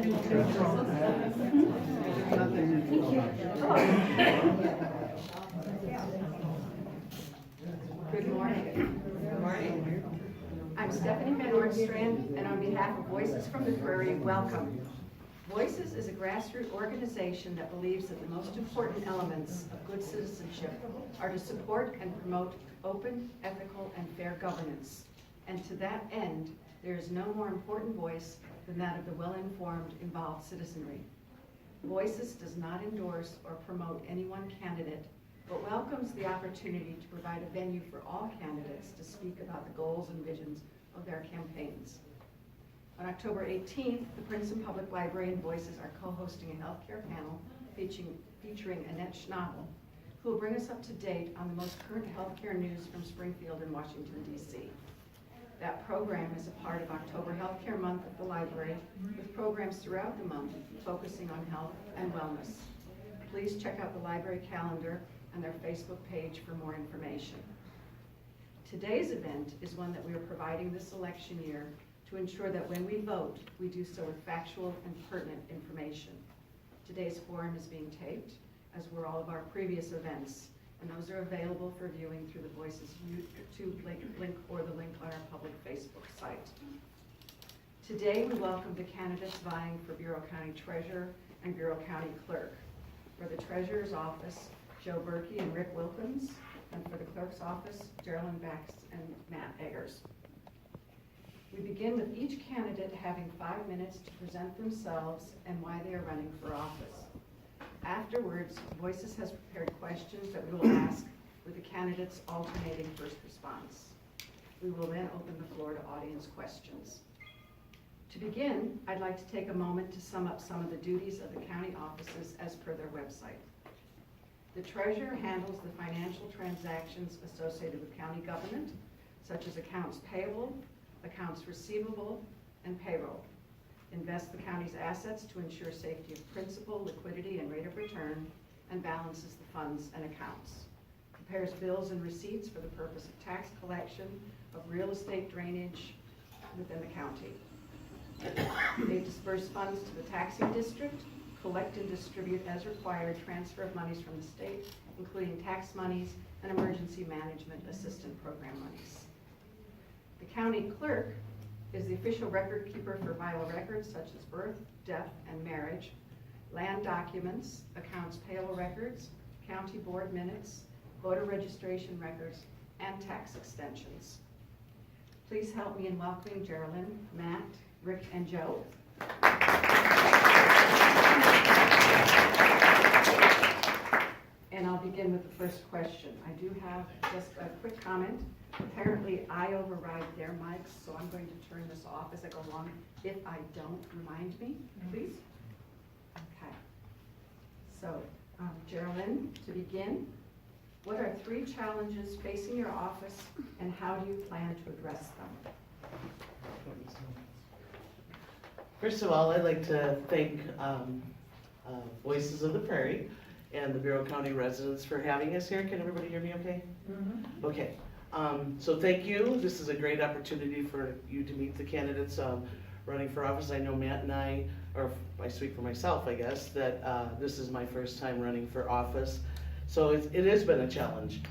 Good morning. Good morning. I'm Stephanie Van Ornstrand, and on behalf of Voices from the Prairie, welcome. Voices is a grassroots organization that believes that the most important elements of good citizenship are to support and promote open, ethical, and fair governance. And to that end, there is no more important voice than that of the well-informed, involved citizenry. Voices does not endorse or promote any one candidate, but welcomes the opportunity to provide a venue for all candidates to speak about the goals and visions of their campaigns. On October 18th, the Princeton Public Library and Voices are co-hosting a healthcare panel featuring Annette Schnabel, who will bring us up to date on the most current healthcare news from Springfield and Washington, D.C. That program is a part of October Healthcare Month at the library, with programs throughout the month focusing on health and wellness. Please check out the library calendar and their Facebook page for more information. Today's event is one that we are providing this election year to ensure that when we vote, we do so with factual and pertinent information. Today's forum is being taped, as were all of our previous events, and those are available for viewing through the Voices YouTube link or the link on our public Facebook site. Today, we welcome the candidates vying for Bureau County Treasurer and Bureau County Clerk. For the Treasurer's office, Joe Birkey and Rick Wilkins, and for the Clerk's office, Jeralyn and Matt Eggers. We begin with each candidate having 5 minutes to present themselves and why they are running for office. Afterwards, Voices has prepared questions that we will ask with the candidates alternating first response. We will then open the floor to audience questions. To begin, I'd like to take a moment to sum up some of the duties of the county offices as per their website. The Treasurer handles the financial transactions associated with county government, such as accounts payable, accounts receivable, and payroll. Invests the county's assets to ensure safety of principal, liquidity, and rate of return, and balances the funds and accounts. Prepares bills and receipts for the purpose of tax collection, of real estate drainage within the county. They disperse funds to the taxing district, collect and distribute as required transfer of monies from the state, including tax monies and emergency management assistance program monies. The county clerk is the official record keeper for vital records such as birth, death, and marriage, land documents, accounts payable records, county board minutes, voter registration records, and tax extensions. Please help me in welcoming Jeralyn, Matt, Rick, and Joe. And I'll begin with the first question. I do have just a quick comment. Apparently, I override their mics, so I'm going to turn this off as I go along. If I don't, remind me, please. Okay. So, Jeralyn, to begin, what are 3 challenges facing your office, and how do you plan to address them? First of all, I'd like to thank Voices of the Prairie and the Bureau County residents for having us here. Can everybody hear me okay? Mm-hmm. Okay. So thank you. This is a great opportunity for you to meet the candidates running for office. I know Matt and I, or I speak for myself, I guess, that this is my first time running for office. So it has been a challenge.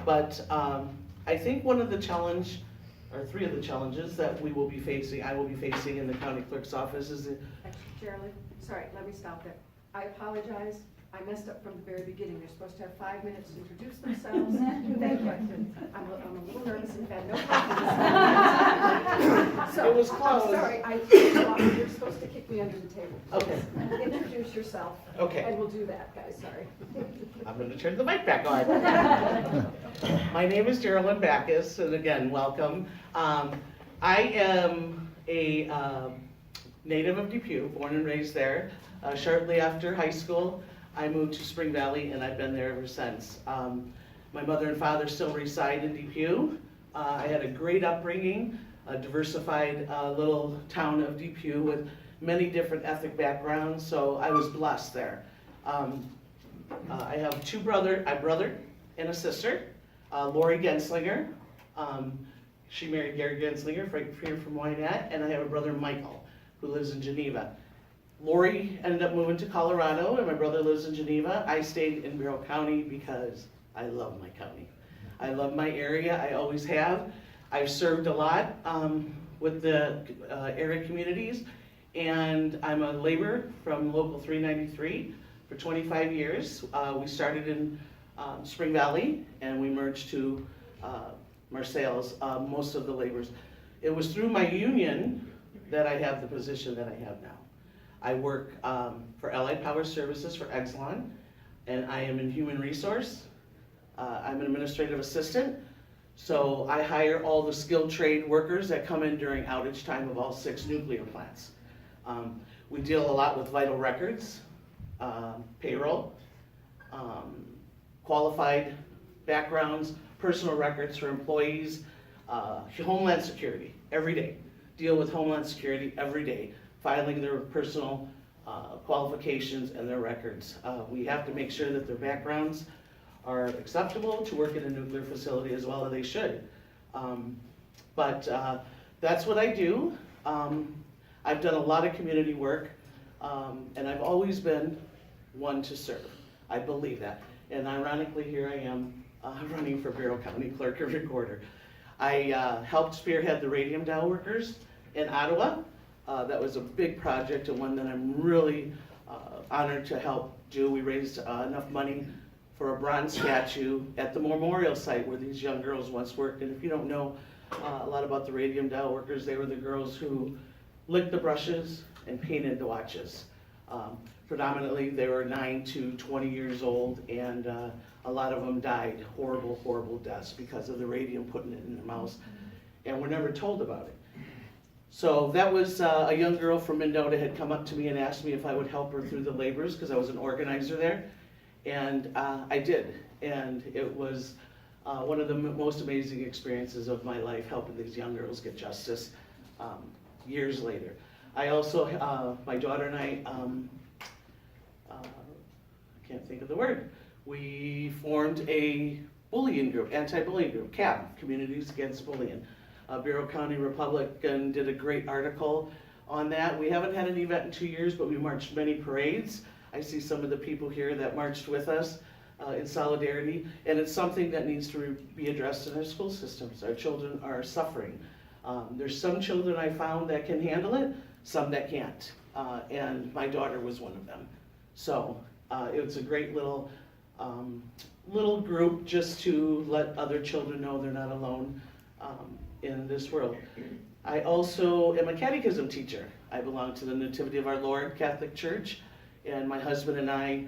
But I think one of the challenge, or 3 of the challenges that I will be facing in the county clerk's office is Jeralyn, sorry, let me stop there. I apologize. I messed up from the very beginning. They're supposed to have 5 minutes to introduce themselves. Thank you. I'm a little nervous and had no practice. So, it was close. I'm sorry. You're supposed to kick me under the table. Okay. Introduce yourself. Okay. And we'll do that, guys. Sorry. I'm going to turn the mic back on. My name is Jeralyn Backus, and again, welcome. I am a native of Depew, born and raised there. Shortly after high school, I moved to Spring Valley, and I've been there ever since. My mother and father still reside in Depew. I had a great upbringing, a diversified little town of Depew with many different ethnic backgrounds, so I was blessed there. I have a brother and a sister, Lori Genslinger. She married Gary Genslinger, here from Wynette, and I have a brother, Michael, who lives in Geneva. Lori ended up moving to Colorado, and my brother lives in Geneva. I stayed in Bureau County because I love my county. I love my area, I always have. I've served a lot with the area communities, and I'm a laborer from Local 393 for 25 years. We started in Spring Valley, and we merged to Marseilles, most of the laborers. It was through my union that I have the position that I have now. I work for Allied Power Services for Exelon, and I am in human resource. I'm an administrative assistant, so I hire all the skilled trade workers that come in during outage time of all 6 nuclear plants. We deal a lot with vital records, payroll, qualified backgrounds, personal records for employees, Homeland Security every day. Deal with Homeland Security every day, filing their personal qualifications and their records. We have to make sure that their backgrounds are acceptable to work in a nuclear facility as well as they should. But that's what I do. I've done a lot of community work, and I've always been one to serve. I believe that. And ironically, here I am running for Bureau County Clerk and Recorder. I helped spearhead the radium dial workers in Ottawa. That was a big project and one that I'm really honored to help do. We raised enough money for a bronze statue at the memorial site where these young girls once worked. And if you don't know a lot about the radium dial workers, they were the girls who licked the brushes and painted the watches. Predominantly, they were 9 to 20 years old, and a lot of them died horrible, horrible deaths because of the radium putting it in their mouths, and were never told about it. So that was a young girl from Mendota had come up to me and asked me if I would help her through the labors because I was an organizer there, and I did, and it was one of the most amazing experiences of my life, helping these young girls get justice years later. I also, my daughter and I can't think of the word. We formed a bullying group, anti-bullying group, CAB, Communities Against Bullying. Bureau County Republican did a great article on that. We haven't had an event in 2 years, but we marched many parades. I see some of the people here that marched with us in solidarity, and it's something that needs to be addressed in our school systems. Our children are suffering. There's some children I found that can handle it, some that can't, and my daughter was one of them. So it was a great little group just to let other children know they're not alone in this world. I also am a catechism teacher. I belong to the Nativity of Our Lord Catholic Church, and my husband and I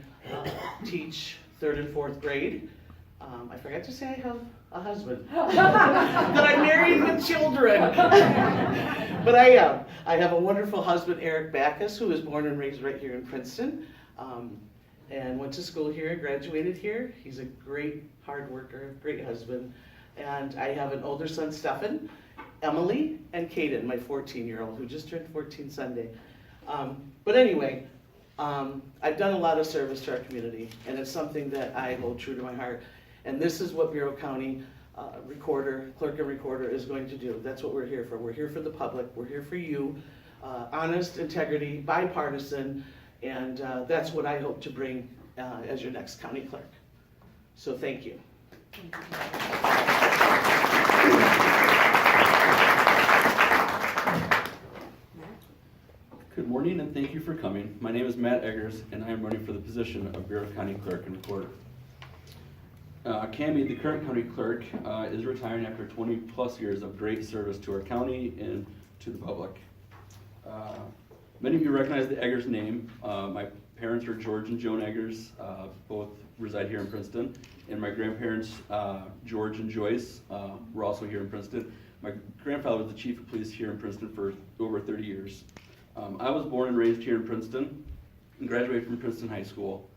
teach 3rd and 4th grade. I forgot to say I have a husband that I'm married with children. But I am. I have a wonderful husband, Eric Backus, who was born and raised right here in Princeton, and went to school here, graduated here. He's a great hard worker, great husband. And I have an older son, Stefan, Emily, and Caden, my 14-year-old, who just turned 14 Sunday. But anyway, I've done a lot of service to our community, and it's something that I hold true to my heart. And this is what Bureau County Clerk and Recorder is going to do. That's what we're here for. We're here for the public. We're here for you. Honest, integrity, bipartisan, and that's what I hope to bring as your next county clerk. So thank you. Good morning and thank you for coming. My name is Matt Eggers and I am running for the position of Bureau County Clerk and Recorder. Cammie, the current county clerk, is retiring after 20 plus years of great service to our county and to the public. Many of you recognize the Eggers name. My parents are George and Joan Eggers, both reside here in Princeton, and my grandparents, George and Joyce, were also here in Princeton. My grandfather was the chief of police here in Princeton for over 30 years. I was born and raised here in Princeton and graduated from Princeton High School.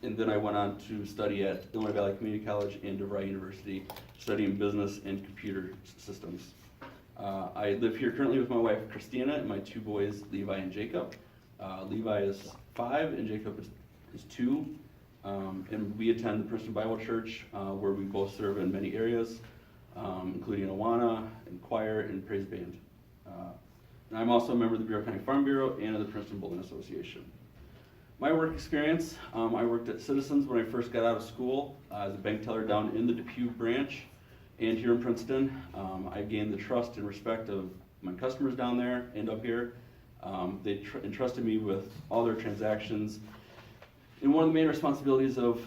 And then I went on to study at Illinois Valley Community College and DeVry University, studying business and computer systems. I live here currently with my wife, Christina, and my 2 boys, Levi and Jacob. Levi is 5 and Jacob is 2. And we attend the Princeton Bible Church, where we both serve in many areas, including Awana and choir and praise band. And I'm also a member of the Bureau County Farm Bureau and of the Princeton Bowling Association. My work experience, I worked at Citizens when I first got out of school as a bank teller down in the Depew branch. And here in Princeton, I gained the trust and respect of my customers down there and up here. They entrusted me with all their transactions. And one of the main responsibilities of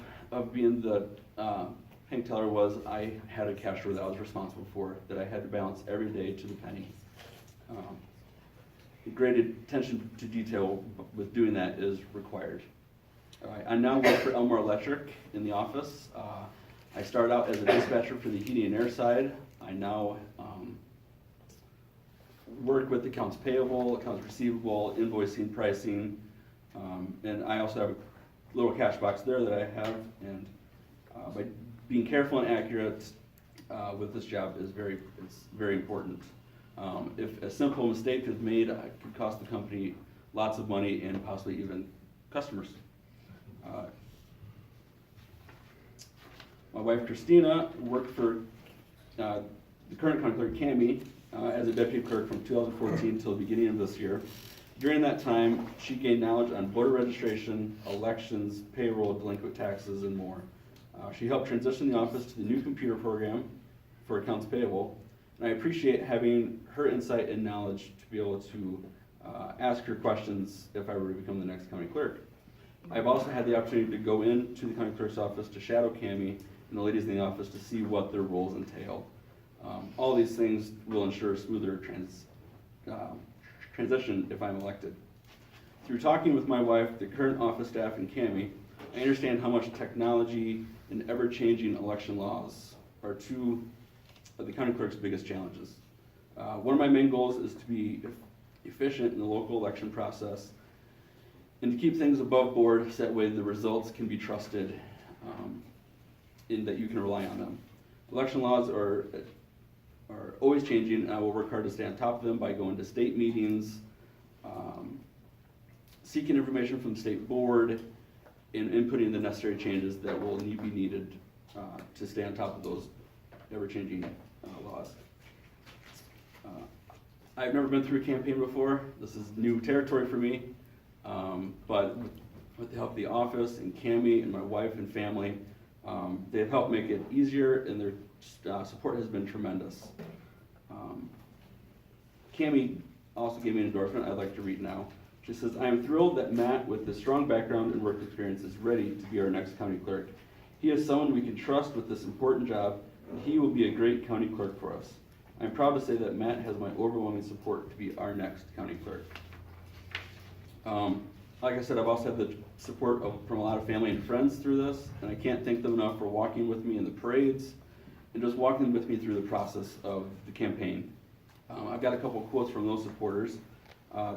being the bank teller was I had a cashier that I was responsible for, that I had to balance every day to the penny. Great attention to detail with doing that is required. I now work for Elmore Electric in the office. I started out as a dispatcher for the heating and air side. I now work with accounts payable, accounts receivable, invoicing, pricing, and I also have a little cash box there that I have. And by being careful and accurate with this job it's very important. If a simple mistake is made, it could cost the company lots of money and possibly even customers. My wife Christina worked for the current county clerk, Cammie, as a deputy clerk from 2014 till the beginning of this year. During that time, she gained knowledge on voter registration, elections, payroll, delinquent taxes, and more. She helped transition the office to the new computer program for accounts payable, and I appreciate having her insight and knowledge to be able to ask her questions if I were to become the next county clerk. I've also had the opportunity to go into the county clerk's office to shadow Cammie and the ladies in the office to see what their roles entail. All these things will ensure a smoother transition if I'm elected. Through talking with my wife, the current office staff, and Cammie, I understand how much technology and ever-changing election laws are two of the county clerk's biggest challenges. One of my main goals is to be efficient in the local election process and to keep things above board so that way the results can be trusted and that you can rely on them. Election laws are always changing, and I will work hard to stay on top of them by going to state meetings, seeking information from the state board, and inputting the necessary changes that will be needed to stay on top of those ever-changing laws. I've never been through a campaign before. This is new territory for me, but with the help of the office and Cammie and my wife and family, they've helped make it easier, and their support has been tremendous. Cammie also gave me an endorsement I'd like to read now. She says, "I am thrilled that Matt, with his strong background and work experience, is ready to be our next county clerk. He is someone we can trust with this important job, and he will be a great county clerk for us. I'm proud to say that Matt has my overwhelming support to be our next county clerk." Like I said, I've also had the support from a lot of family and friends through this, and I can't thank them enough for walking with me in the parades and just walking with me through the process of the campaign. I've got a couple of quotes from those supporters.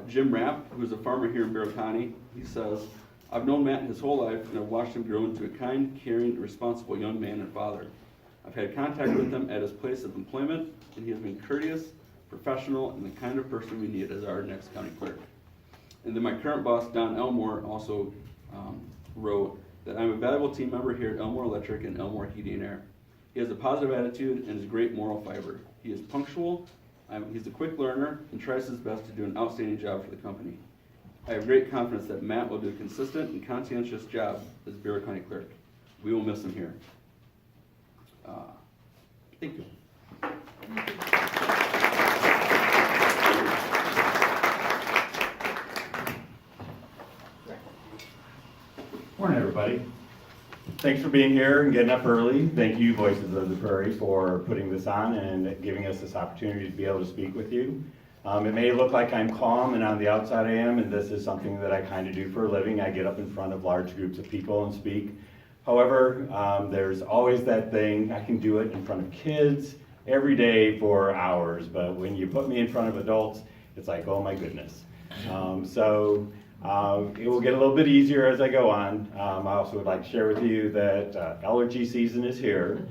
Jim Rapp, who's a farmer here in Barrow County, he says, "I've known Matt his whole life, and I've watched him grow into a kind, caring, and responsible young man and father. I've had contact with him at his place of employment, and he has been courteous, professional, and the kind of person we need as our next county clerk." And then my current boss, Don Elmore, also wrote that I'm a valuable team member here at Elmore Electric and Elmore Heating and Air. He has a positive attitude and is great moral fiber. He is punctual, he's a quick learner, and tries his best to do an outstanding job for the company. I have great confidence that Matt will do a consistent and conscientious job as Barrow County Clerk. We will miss him here. Thank you. Morning, everybody. Thanks for being here and getting up early. Thank you, Voices of the Prairie, for putting this on and giving us this opportunity to be able to speak with you. It may look like I'm calm, and on the outside I am, and this is something that I kind of do for a living. I get up in front of large groups of people and speak. However, there's always that thing, I can do it in front of kids every day for hours, but when you put me in front of adults, it's like, oh my goodness. It will get a little bit easier as I go on. I also would like to share with you that allergy season is here,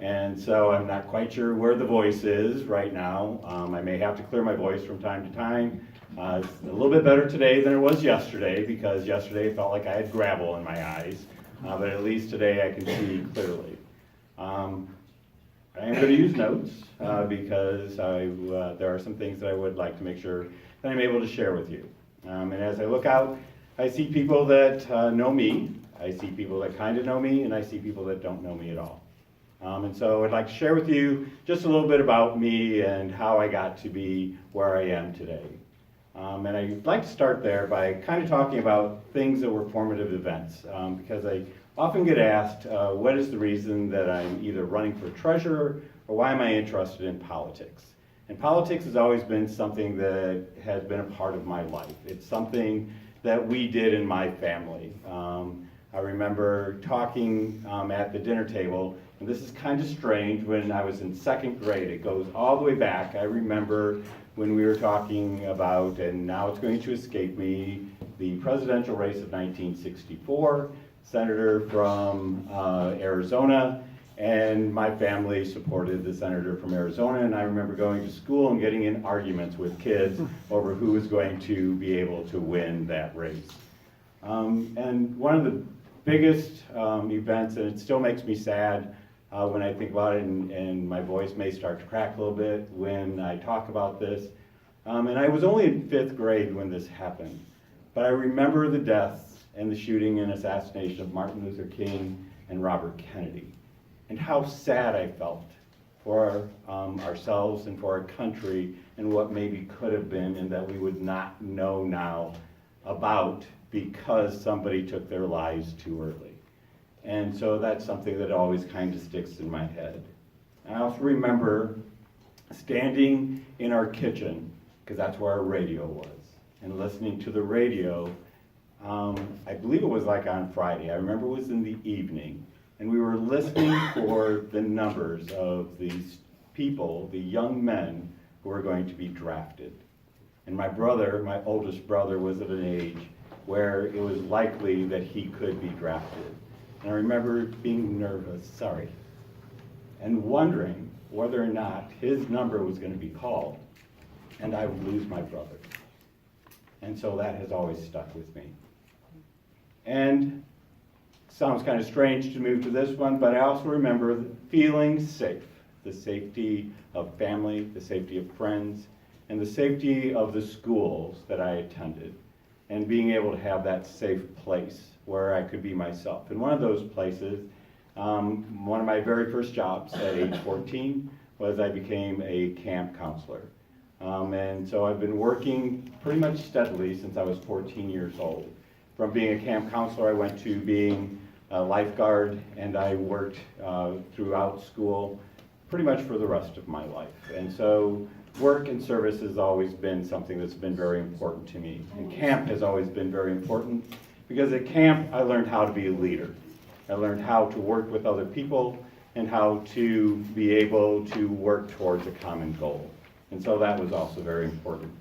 and so I'm not quite sure where the voice is right now. I may have to clear my voice from time to time. It's a little bit better today than it was yesterday, because yesterday it felt like I had gravel in my eyes, but at least today I can see clearly. I am going to use notes because there are some things that I would like to make sure that I'm able to share with you. And as I look out, I see people that know me, I see people that kind of know me, and I see people that don't know me at all. And so I'd like to share with you just a little bit about me and how I got to be where I am today. And I'd like to start there by kind of talking about things that were formative events, because I often get asked, what is the reason that I'm either running for treasurer or why am I interested in politics? And politics has always been something that has been a part of my life. It's something that we did in my family. I remember talking at the dinner table, and this is kind of strange, when I was in second grade. It goes all the way back. I remember when we were talking about, and now it's going to escape me, the presidential race of 1964, senator from Arizona, and my family supported the senator from Arizona, and I remember going to school and getting in arguments with kids over who was going to be able to win that race. And one of the biggest events, and it still makes me sad when I think about it, and my voice may start to crack a little bit when I talk about this, and I was only in 5th grade when this happened, but I remember the deaths and the shooting and assassination of Martin Luther King and Robert Kennedy, and how sad I felt for ourselves and for our country and what maybe could have been and that we would not know now about because somebody took their lives too early. And so that's something that always kind of sticks in my head. I also remember standing in our kitchen, because that's where our radio was, and listening to the radio. I believe it was like on Friday. I remember it was in the evening, and we were listening for the numbers of these people, the young men who were going to be drafted. And my brother, my oldest brother, was at an age where it was likely that he could be drafted. And I remember being nervous, and wondering whether or not his number was going to be called, and I would lose my brother. And so that has always stuck with me. And sounds kind of strange to move to this one, but I also remember feeling safe, the safety of family, the safety of friends, and the safety of the schools that I attended, and being able to have that safe place where I could be myself. And one of those places, one of my very first jobs at age 14 was I became a camp counselor. And so I've been working pretty much steadily since I was 14 years old. From being a camp counselor, I went to being a lifeguard, and I worked throughout school pretty much for the rest of my life. And so work and service has always been something that's been very important to me. And camp has always been very important, because at camp I learned how to be a leader. I learned how to work with other people and how to be able to work towards a common goal. And so that was also very important.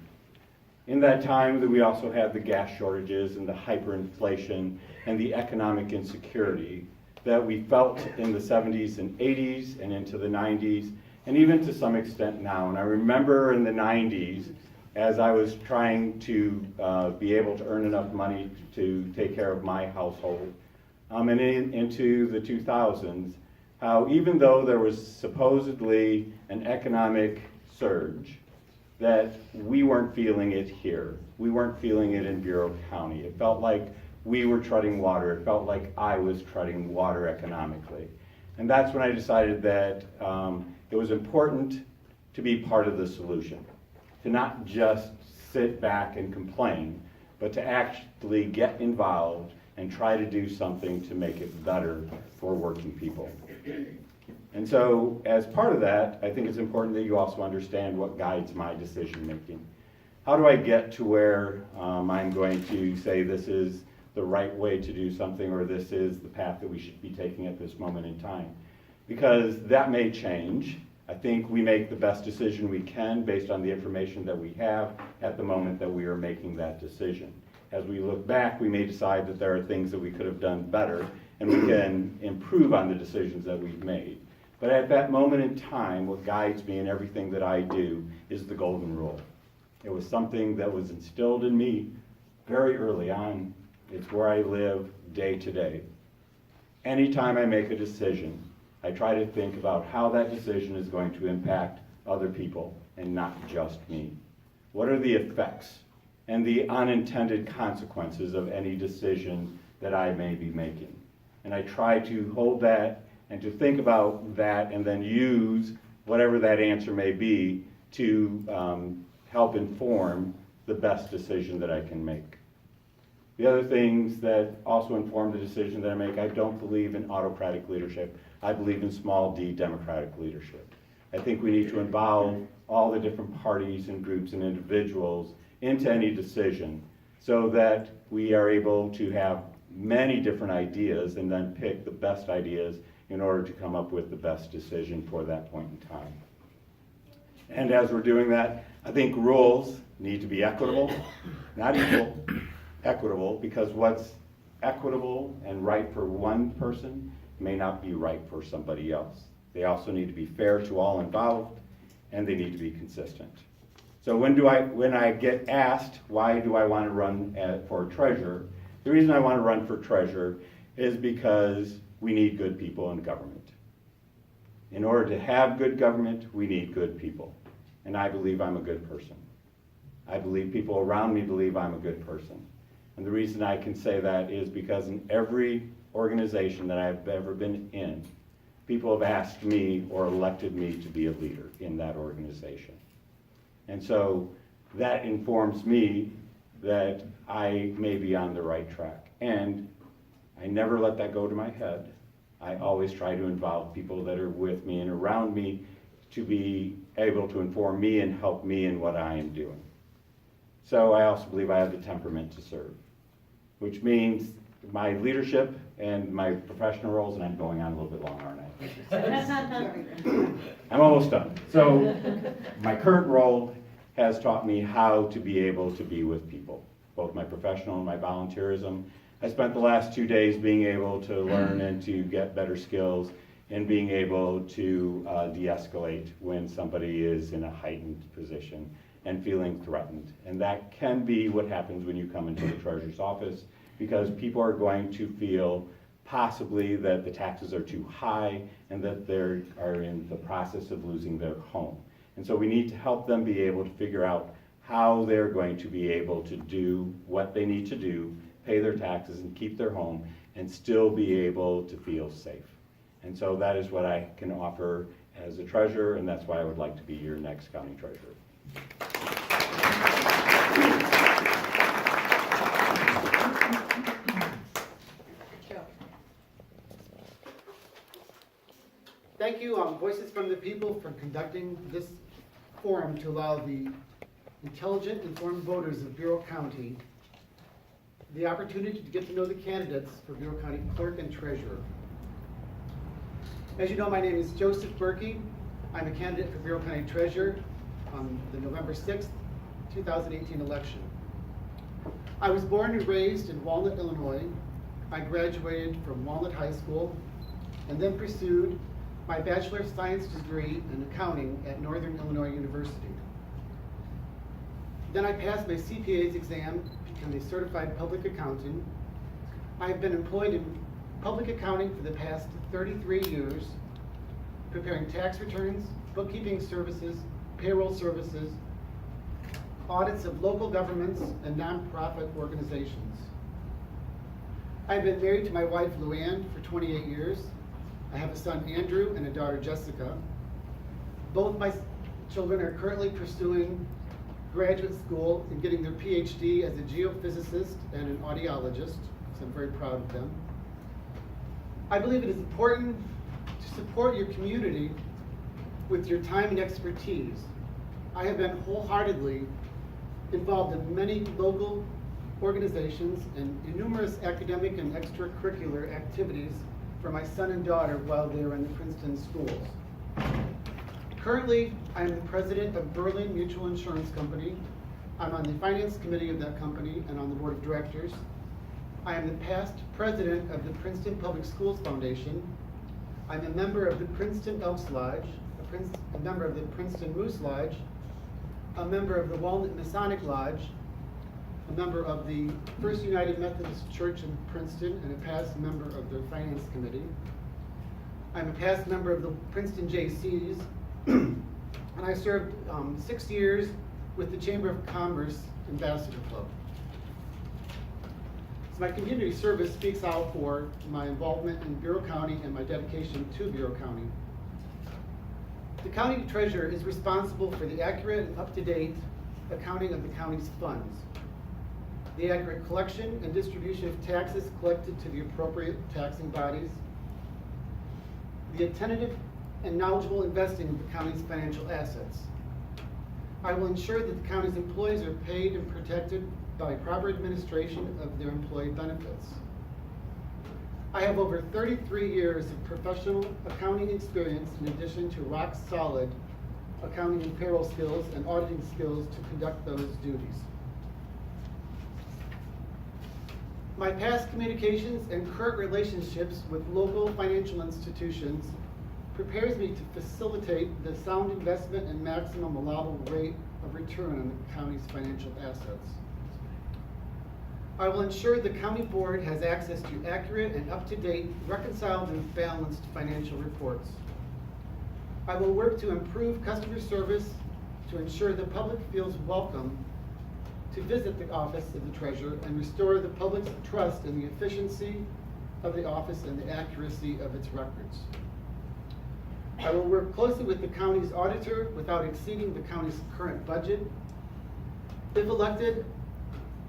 In that time, that we also had the gas shortages and the hyperinflation and the economic insecurity that we felt in the 70s and 80s and into the 90s, and even to some extent now. And I remember in the 90s, as I was trying to be able to earn enough money to take care of my household, and into the 2000s, how even though there was supposedly an economic surge, that we weren't feeling it here. We weren't feeling it in Bureau County. It felt like we were treading water. It felt like I was treading water economically. And that's when I decided that it was important to be part of the solution, to not just sit back and complain, but to actually get involved and try to do something to make it better for working people. And so, as part of that, I think it's important that you also understand what guides my decision making. How do I get to where I'm going to say this is the right way to do something, or this is the path that we should be taking at this moment in time? Because that may change. I think we make the best decision we can based on the information that we have at the moment that we are making that decision. As we look back, we may decide that there are things that we could have done better, and we can improve on the decisions that we've made. But at that moment in time, what guides me in everything that I do is the golden rule. It was something that was instilled in me very early on. It's where I live day to day. Anytime I make a decision, I try to think about how that decision is going to impact other people and not just me. what are the effects and the unintended consequences of any decision that I may be making? And I try to hold that and to think about that and then use whatever that answer may be to help inform the best decision that I can make. The other things that also inform the decision that I make, I don't believe in autocratic leadership. I believe in small d democratic leadership. I think we need to involve all the different parties and groups and individuals into any decision so that we are able to have many different ideas and then pick the best ideas in order to come up with the best decision for that point in time. And as we're doing that, I think rules need to be equitable, not equal, equitable, because what's equitable and right for one person may not be right for somebody else. They also need to be fair to all involved, and they need to be consistent. So when I get asked, why do I want to run for treasurer, the reason I want to run for treasurer is because we need good people in government. In order to have good government, we need good people. And I believe I'm a good person. I believe people around me believe I'm a good person. And the reason I can say that is because in every organization that I've ever been in, people have asked me or elected me to be a leader in that organization. And so that informs me that I may be on the right track. And I never let that go to my head. I always try to involve people that are with me and around me to be able to inform me and help me in what I am doing. So I also believe I have the temperament to serve, which means my leadership and my professional roles, and I'm going on a little bit long, aren't I? I'm almost done. So my current role has taught me how to be able to be with people, both my professional and my volunteerism. I spent the last 2 days being able to learn and to get better skills and being able to de-escalate when somebody is in a heightened position and feeling threatened. And that can be what happens when you come into the treasurer's office, because people are going to feel possibly that the taxes are too high and that they are in the process of losing their home. And so we need to help them be able to figure out how they're going to be able to do what they need to do, pay their taxes and keep their home, and still be able to feel safe. And so that is what I can offer as a treasurer, and that's why I would like to be your next county treasurer. Thank you, Voices from the People, for conducting this forum to allow the intelligent, informed voters of Bureau County the opportunity to get to know the candidates for Bureau County Clerk and Treasurer. As you know, my name is Joseph Birkey. I'm a candidate for Bureau County Treasurer on the November 6th, 2018 election. I was born and raised in Walnut, Illinois. I graduated from Walnut High School and then pursued my Bachelor of Science degree in accounting at Northern Illinois University. Then I passed my CPA's exam, became a certified public accountant. I have been employed in public accounting for the past 33 years, preparing tax returns, bookkeeping services, payroll services, audits of local governments and nonprofit organizations. I've been married to my wife Luann for 28 years. I have a son Andrew and a daughter Jessica. Both my children are currently pursuing graduate school and getting their PhD as a geophysicist and an audiologist, so I'm very proud of them. I believe it is important to support your community with your time and expertise. I have been wholeheartedly involved in many local organizations and in numerous academic and extracurricular activities for my son and daughter while they were in the Princeton schools. Currently, I am the president of Berlin Mutual Insurance Company. I'm on the finance committee of that company and on the board of directors. I am the past president of the Princeton Public Schools Foundation. I'm a member of the Princeton Elks Lodge, a member of the Princeton Moose Lodge, a member of the Walnut Masonic Lodge, a member of the First United Methodist Church in Princeton, and a past member of the Finance Committee. I'm a past member of the Princeton JCs, and I served 6 years with the Chamber of Commerce Ambassador Club. So my community service speaks out for my involvement in Bureau County and my dedication to Bureau County. The county treasurer is responsible for the accurate and up-to-date accounting of the county's funds, the accurate collection and distribution of taxes collected to the appropriate taxing bodies, the attentive and knowledgeable investing of the county's financial assets. I will ensure that the county's employees are paid and protected by proper administration of their employee benefits. I have over 33 years of professional accounting experience in addition to rock-solid accounting and payroll skills and auditing skills to conduct those duties. My past communications and current relationships with local financial institutions prepares me to facilitate the sound investment and maximum allowable rate of return on the county's financial assets. I will ensure the county board has access to accurate and up-to-date, reconciled and balanced financial reports. I will work to improve customer service to ensure the public feels welcome to visit the office of the treasurer and restore the public's trust in the efficiency of the office and the accuracy of its records. I will work closely with the county's auditor without exceeding the county's current budget. If elected,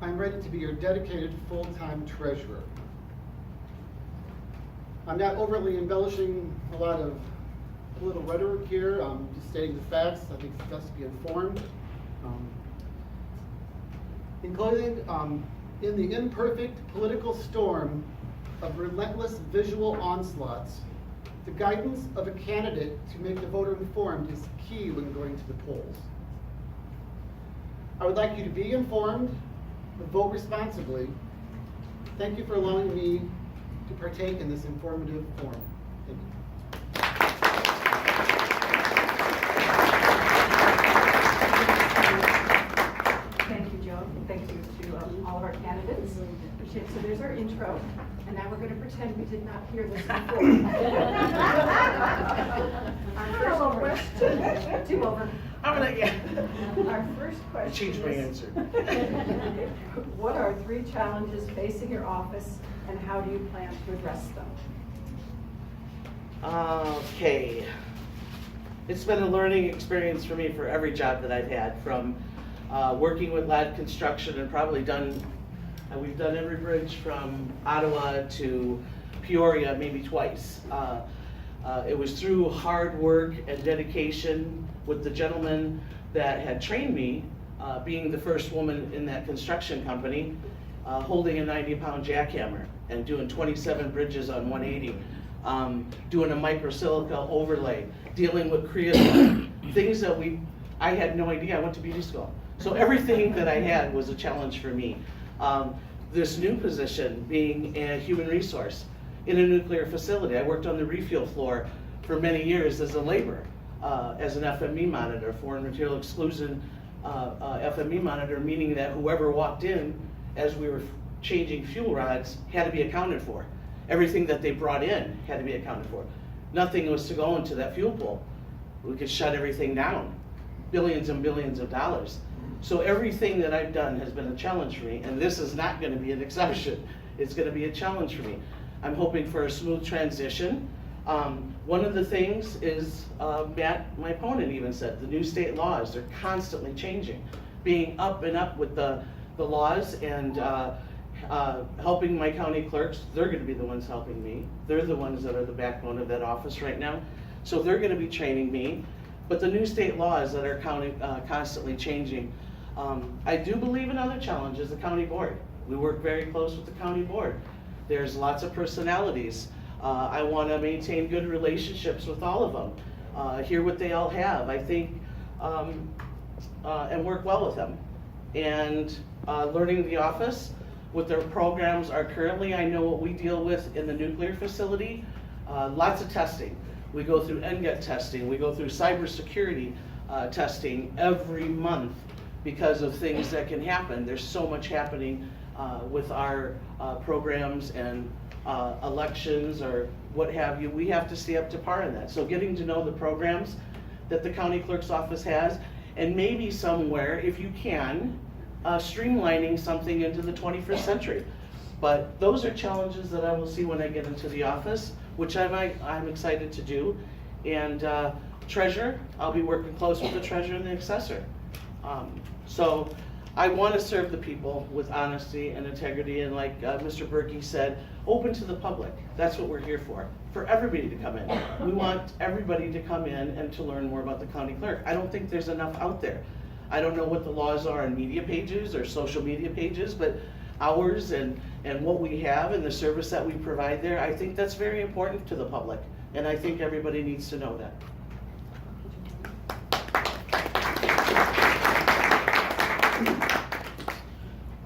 I'm ready to be your dedicated full-time treasurer. I'm not overly embellishing a lot of political rhetoric here. I'm just stating the facts. I think it's best to be informed. In closing, in the imperfect political storm of relentless visual onslaughts, the guidance of a candidate to make the voter informed is key when going to the polls. I would like you to be informed, but vote responsibly. Thank you for allowing me to partake in this informative forum. Thank you. Thank you, Joe. Thank you to all of our candidates. Appreciate it. So there's our intro, and now we're going to pretend we did not hear this before. Our first question. Two over. I'm gonna, yeah. Our first I question changed my is, answer. what are 3 challenges facing your office, and how do you plan to address them? Okay. It's been a learning experience for me for every job that I've had, from working with lad construction and probably done, we've done every bridge from Ottawa to Peoria maybe twice. It was through hard work and dedication with the gentleman that had trained me, being the first woman in that construction company, holding a 90-pound jackhammer and doing 27 bridges on 180, doing a microsilica overlay, dealing with creosote, things that I had no idea. I went to beauty school. So everything that I had was a challenge for me. This new position, being a human resource in a nuclear facility. I worked on the refuel floor for many years as a laborer, as an FME monitor, foreign material exclusion FME monitor, meaning that whoever walked in as we were changing fuel rods had to be accounted for. Everything that they brought in had to be accounted for. Nothing was to go into that fuel pool. We could shut everything down, billions and billions of dollars. So everything that I've done has been a challenge for me, and this is not going to be an exception. It's going to be a challenge for me. I'm hoping for a smooth transition. One of the things is, Matt, my opponent even said, the new state laws, they're constantly changing. Being up and up with the laws and helping my county clerks, they're going to be the ones helping me. They're the ones that are the backbone of that office right now. So they're going to be training me. But the new state laws that are constantly changing, I do believe another challenge is the county board. We work very close with the county board. There's lots of personalities. I want to maintain good relationships with all of them, hear what they all have, I think, and work well with them. And learning the office, what their programs are currently, I know what we deal with in the nuclear facility, lots of testing. We go through NGET testing, we go through cybersecurity testing every month because of things that can happen. There's so much happening with our programs and elections or what have you. We have to stay up to par in that. So getting to know the programs that the county clerk's office has and maybe somewhere, if you can, streamlining something into the 21st century. But those are challenges that I will see when I get into the office, which I'm excited to do. And treasurer, I'll be working close with the treasurer and the assessor. So I want to serve the people with honesty and integrity, and like Mr. Birkey said, open to the public. That's what we're here for everybody to come in. We want everybody to come in and to learn more about the county clerk. I don't think there's enough out there. I don't know what the laws are on media pages or social media pages, but ours and what we have and the service that we provide there, I think that's very important to the public. And I think everybody needs to know that.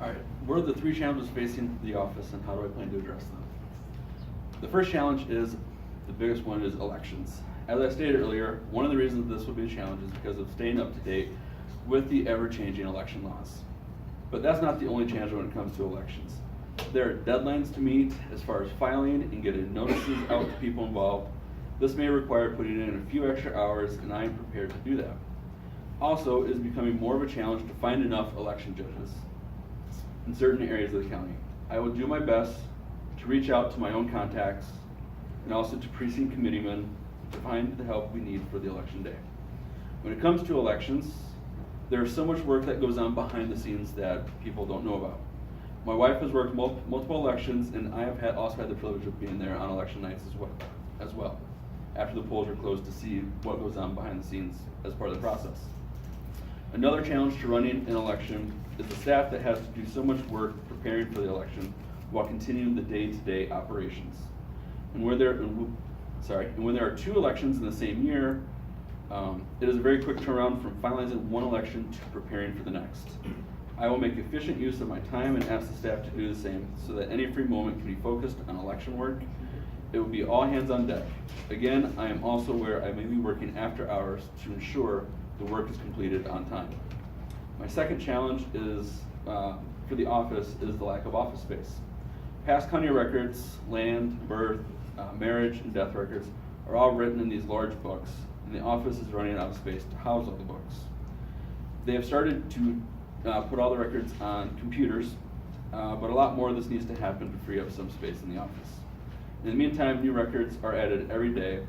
All right, what are the 3 challenges facing the office and how do I plan to address them? The first challenge is, the biggest one is elections. As I stated earlier, one of the reasons this will be a challenge is because of staying up to date with the ever-changing election laws. But that's not the only challenge when it comes to elections. There are deadlines to meet as far as filing and getting notices out to people involved. This may require putting in a few extra hours, and I am prepared to do that. Also, it is becoming more of a challenge to find enough election judges in certain areas of the county. I will do my best to reach out to my own contacts and also to precinct committeemen to find the help we need for the election day. When it comes to elections, there's so much work that goes on behind the scenes that people don't know about. My wife has worked multiple elections, and I have also had the privilege of being there on election nights as well, after the polls are closed, to see what goes on behind the scenes as part of the process. Another challenge to running an election is the staff that has to do so much work preparing for the election while continuing the day-to-day operations. And when there are 2 elections in the same year, it is a very quick turnaround from finalizing one election to preparing for the next. I will make efficient use of my time and ask the staff to do the same so that any free moment can be focused on election work. It will be all hands on deck. Again, I am also aware I may be working after hours to ensure the work is completed on time. My second challenge is for the office is the lack of office space. Past county records, land, birth, marriage, and death records are all written in these large books, and the office is running out of space to house all the books. They have started to put all the records on computers, but a lot more of this needs to happen to free up some space in the office. In the meantime, new records are added every day,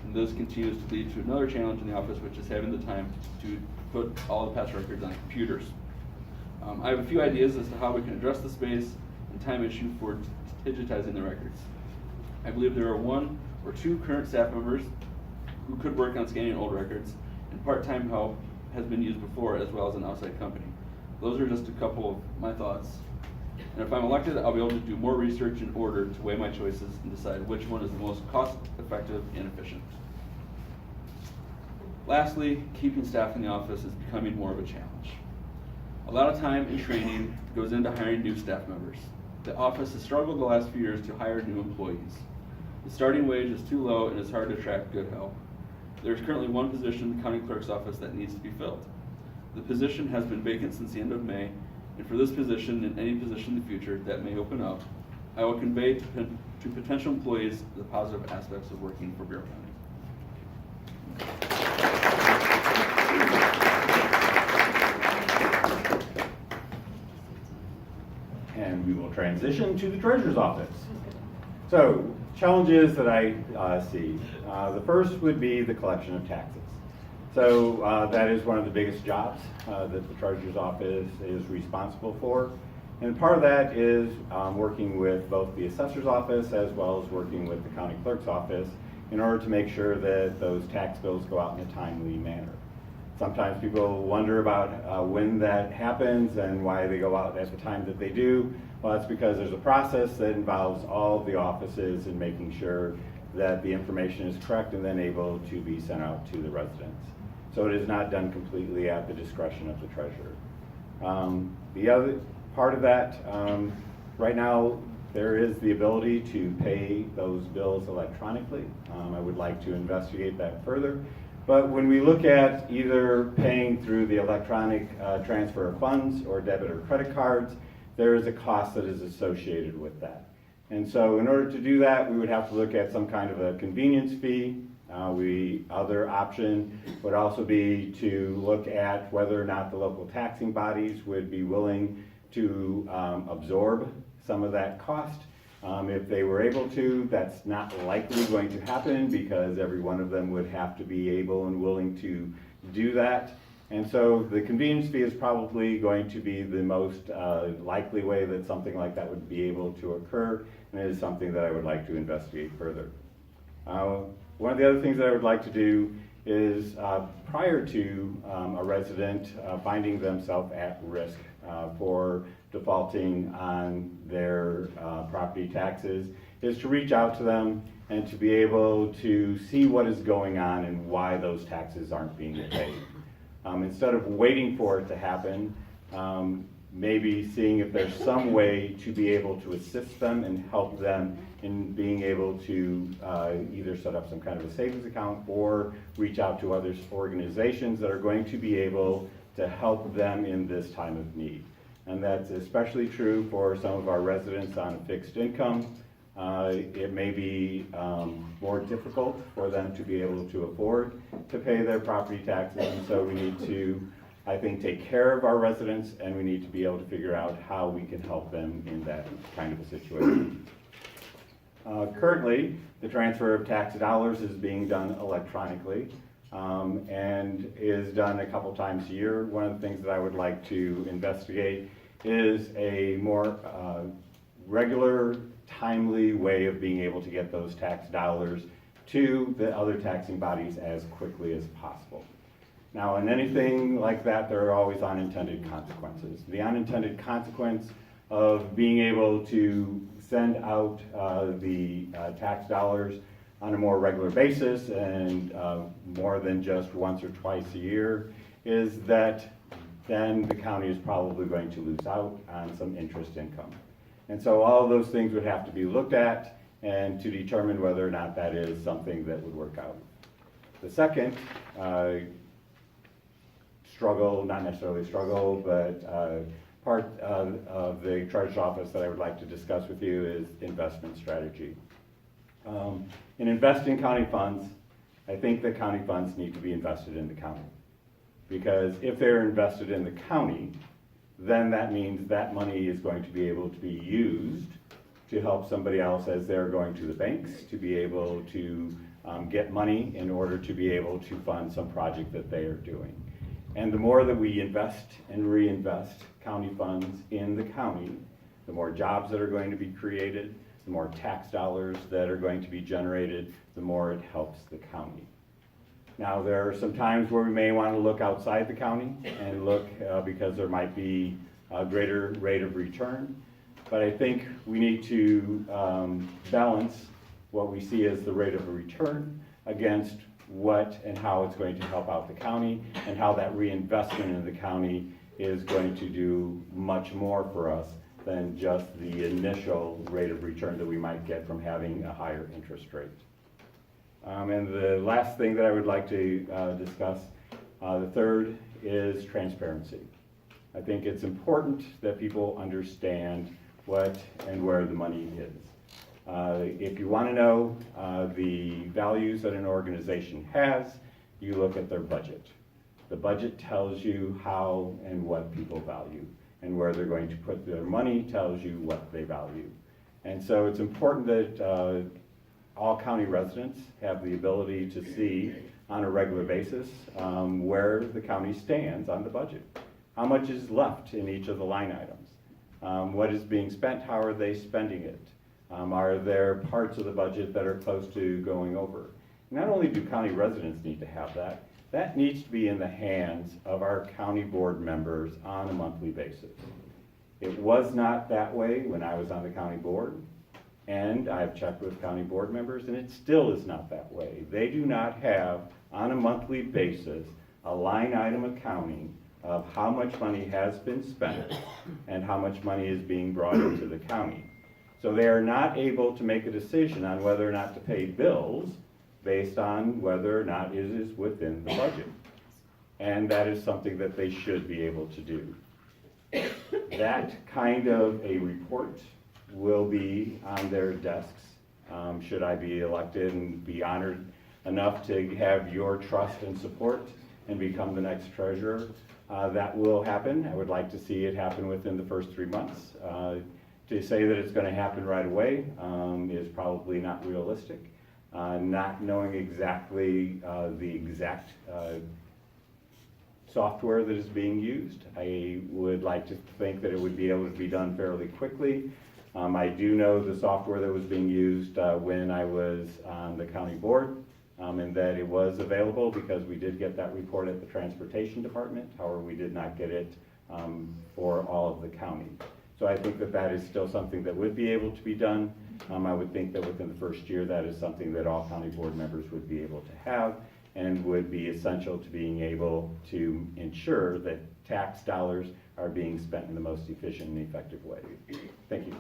and this continues to lead to another challenge in the office, which is having the time to put all the past records on computers. I have a few ideas as to how we can address the space and time issue for digitizing the records. I believe there are 1 or 2 current staff members who could work on scanning old records, and part-time help has been used before, as well as an outside company. Those are just a couple of my thoughts. And if I'm elected, I'll be able to do more research in order to weigh my choices and decide which one is the most cost-effective and efficient. Lastly, keeping staff in the office is becoming more of a challenge. A lot of time and training goes into hiring new staff members. The office has struggled the last few years to hire new employees. The starting wage is too low and it's hard to attract good help. There is currently 1 position in the county clerk's office that needs to be filled. The position has been vacant since the end of May, and for this position and any position in the future that may open up, I will convey to potential employees the positive aspects of working for Bureau County. And we will transition to the treasurer's office. So, challenges that I see. The first would be the collection of taxes. So that is one of the biggest jobs that the treasurer's office is responsible for. And part of that is working with both the assessor's office as well as working with the county clerk's office in order to make sure that those tax bills go out in a timely manner. Sometimes people wonder about when that happens and why they go out at the time that they do. Well, that's because there's a process that involves all of the offices in making sure that the information is correct and then able to be sent out to the residents. So it is not done completely at the discretion of the treasurer. The other part of that, right now, there is the ability to pay those bills electronically. I would like to investigate that further. But when we look at either paying through the electronic transfer of funds or debit or credit cards, there is a cost that is associated with that. And so in order to do that, we would have to look at some kind of a convenience fee Other option would also be to look at whether or not the local taxing bodies would be willing to absorb some of that cost. If they were able to, that's not likely going to happen because every one of them would have to be able and willing to do that. And so the convenience fee is probably going to be the most likely way that something like that would be able to occur, and it is something that I would like to investigate further. One of the other things that I would like to do is prior to a resident finding themselves at risk for defaulting on their property taxes is to reach out to them and to be able to see what is going on and why those taxes aren't being paid. Instead of waiting for it to happen, maybe seeing if there's some way to be able to assist them and help them in being able to either set up some kind of a savings account or reach out to other organizations that are going to be able to help them in this time of need. And that's especially true for some of our residents on a fixed income. It may be more difficult for them to be able to afford to pay their property taxes, and so we need to, I think, take care of our residents, and we need to be able to figure out how we can help them in that kind of a situation. Currently, the transfer of tax dollars is being done electronically and is done a couple times a year. One of the things that I would like to investigate is a more regular, timely way of being able to get those tax dollars to the other taxing bodies as quickly as possible. Now, in anything like that, there are always unintended consequences. The unintended consequence of being able to send out the tax dollars on a more regular basis and more than just once or twice a year is that then the county is probably going to lose out on some interest income. And so all of those things would have to be looked at and to determine whether or not that is something that would work out. The second struggle, not necessarily struggle, but part of the Treasurer's Office that I would like to discuss with you is investment strategy. In investing county funds, I think that county funds need to be invested in the county. Because if they're invested in the county, then that means that money is going to be able to be used to help somebody else as they're going to the banks to be able to get money in order to be able to fund some project that they are doing. And the more that we invest and reinvest county funds in the county, the more jobs that are going to be created, the more tax dollars that are going to be generated, the more it helps the county. Now, there are some times where we may want to look outside the county and look because there might be a greater rate of return. But I think we need to balance what we see as the rate of return against what and how it's going to help out the county and how that reinvestment in the county is going to do much more for us than just the initial rate of return that we might get from having a higher interest rate. And the last thing that I would like to discuss, the third, is transparency. I think it's important that people understand what and where the money is. If you want to know the values that an organization has, you look at their budget. The budget tells you how and what people value, and where they're going to put their money tells you what they value. And so it's important that all county residents have the ability to see on a regular basis where the county stands on the budget. How much is left in each of the line items? What is being spent? How are they spending it? Are there parts of the budget that are close to going over? Not only do county residents need to have that, that needs to be in the hands of our county board members on a monthly basis. It was not that way when I was on the county board. And I've checked with county board members, and it still is not that way. They do not have, on a monthly basis, a line item accounting of how much money has been spent and how much money is being brought into the county. So they are not able to make a decision on whether or not to pay bills based on whether or not it is within the budget. And that is something that they should be able to do. That kind of a report will be on their desks, should I be elected and be honored enough to have your trust and support and become the next treasurer. That will happen. I would like to see it happen within the first 3 months. To say that it's going to happen right away is probably not realistic. Not knowing exactly the exact software that is being used, I would like to think that it would be able to be done fairly quickly. I do know the software that was being used when I was on the county board, and that it was available because we did get that report at the transportation department. However, we did not get it for all of the county. So I think that that is still something that would be able to be done. I would think that within the first year, that is something that all county board members would be able to have and would be essential to being able to ensure that tax dollars are being spent in the most efficient and effective way. Thank you.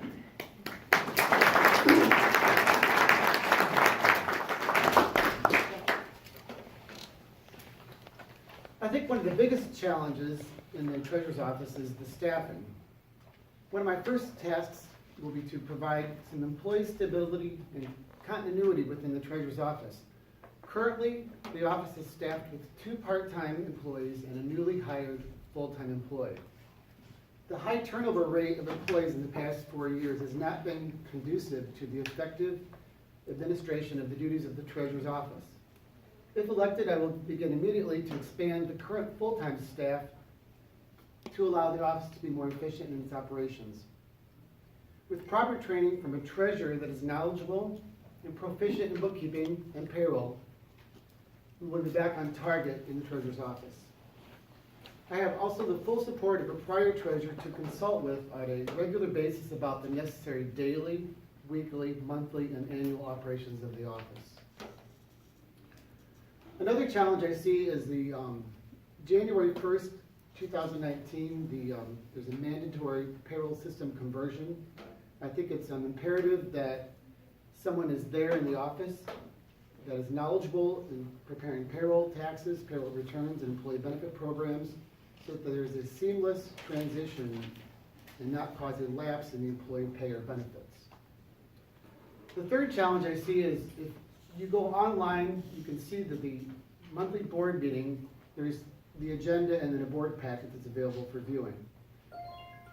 I think one of the biggest challenges in the treasurer's office is the staffing. One of my first tasks will be to provide some employee stability and continuity within the treasurer's office. Currently, the office is staffed with 2 part-time employees and a newly hired full-time employee. The high turnover rate of employees in the past 4 years has not been conducive to the effective administration of the duties of the treasurer's office. If elected, I will begin immediately to expand the current full-time staff to allow the office to be more efficient in its operations. With proper training from a treasurer that is knowledgeable and proficient in bookkeeping and payroll, we will be back on target in the treasurer's office. I have also the full support of a prior treasurer to consult with on a regular basis about the necessary daily, weekly, monthly, and annual operations of the office. Another challenge I see is the January 1st, 2019, there's a mandatory payroll system conversion. I think it's imperative that someone is there in the office that is knowledgeable in preparing payroll taxes, payroll returns, and employee benefit programs, so that there's a seamless transition and not cause a lapse in the employee pay or benefits. The third challenge I see is if you go online, you can see that the monthly board meeting, there's the agenda and then a board packet that's available for viewing.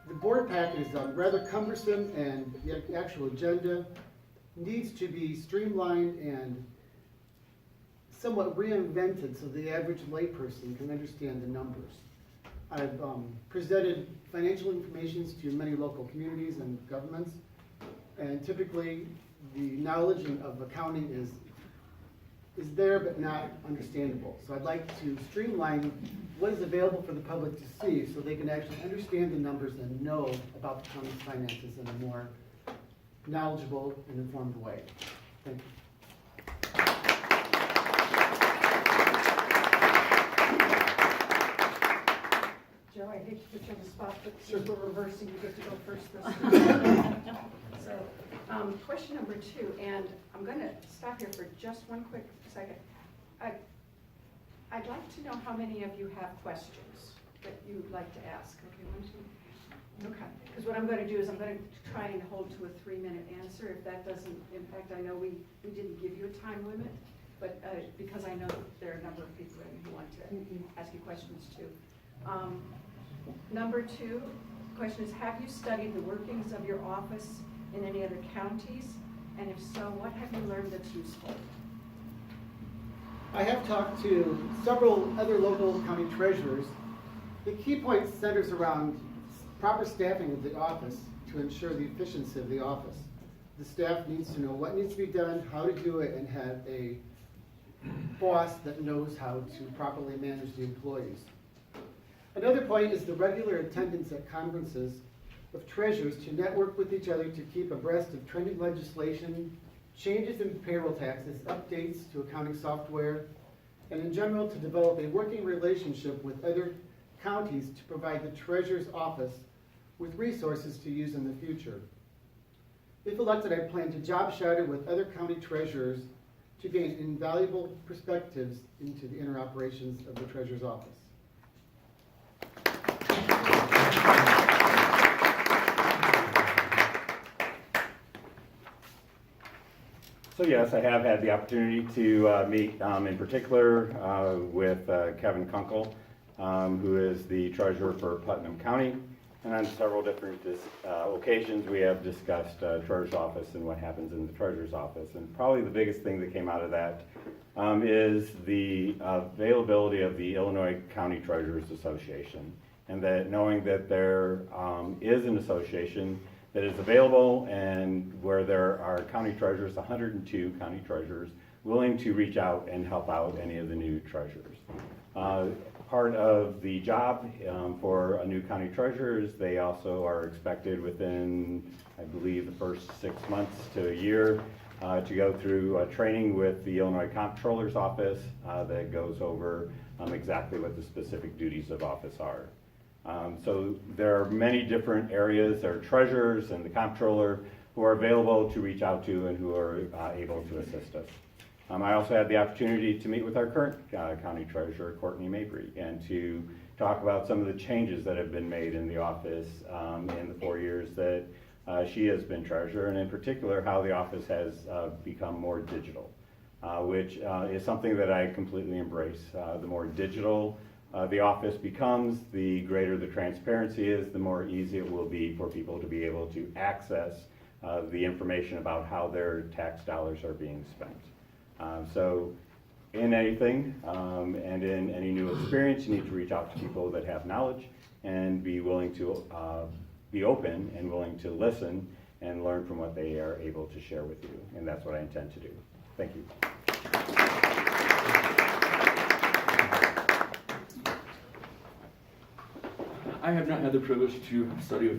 The board packet is rather cumbersome, and the actual agenda needs to be streamlined and somewhat reinvented so the average layperson can understand the numbers. I've presented financial information to many local communities and governments, and typically the knowledge of accounting is there but not understandable. So I'd like to streamline what is available for the public to see so they can actually understand the numbers and know about the county's finances in a more knowledgeable and informed way. Thank you. Joe, I hate to put you on the spot, but since we're reversing, you get to go first this time. So, question number 2, and I'm going to stop here for just one quick second. I'd like to know how many of you have questions that you'd like to ask. Okay, 1, 2. Okay, because what I'm going to do is I'm going to try and hold to a 3-minute answer. If that doesn't impact, I know we didn't give you a time limit, but because I know there are a number of people who want to ask you questions too. Number 2 question is, have you studied the workings of your office in any other counties? And if so, what have you learned that's useful? I have talked to several other local county treasurers. The key point centers around proper staffing of the office to ensure the efficiency of the office. The staff needs to know what needs to be done, how to do it, and have a boss that knows how to properly manage the employees. Another point is the regular attendance at conferences of treasurers to network with each other to keep abreast of trending legislation, changes in payroll taxes, updates to accounting software, and in general to develop a working relationship with other counties to provide the treasurer's office with resources to use in the future. If elected, I plan to job shadow with other county treasurers to gain invaluable perspectives into the inner operations of the treasurer's office. So yes, I have had the opportunity to meet in particular with Kevin Kunkel, who is the treasurer for Putnam County. And on several different occasions, we have discussed treasurer's office and what happens in the treasurer's office. And probably the biggest thing that came out of that is the availability of the Illinois County Treasurers Association. And that knowing that there is an association that is available and where there are county treasurers, 102 county treasurers, willing to reach out and help out any of the new treasurers. Part of the job for a new county treasurer is they also are expected within, I believe, the first 6 months to a year to go through training with the Illinois Comptroller's Office that goes over exactly what the specific duties of office are. So there are many different areas. There are treasurers and the comptroller who are available to reach out to and who are able to assist us. I also had the opportunity to meet with our current county treasurer, Courtney Mabry, and to talk about some of the changes that have been made in the office in the 4 years that she has been treasurer, and in particular how the office has become more digital, which is something that I completely embrace. The more digital the office becomes, the greater the transparency is, the more easy it will be for people to be able to access the information about how their tax dollars are being spent. So in anything and in any new experience, you need to reach out to people that have knowledge and be willing to be open and willing to listen and learn from what they are able to share with you. And that's what I intend to do. Thank you. I have not had the privilege to study with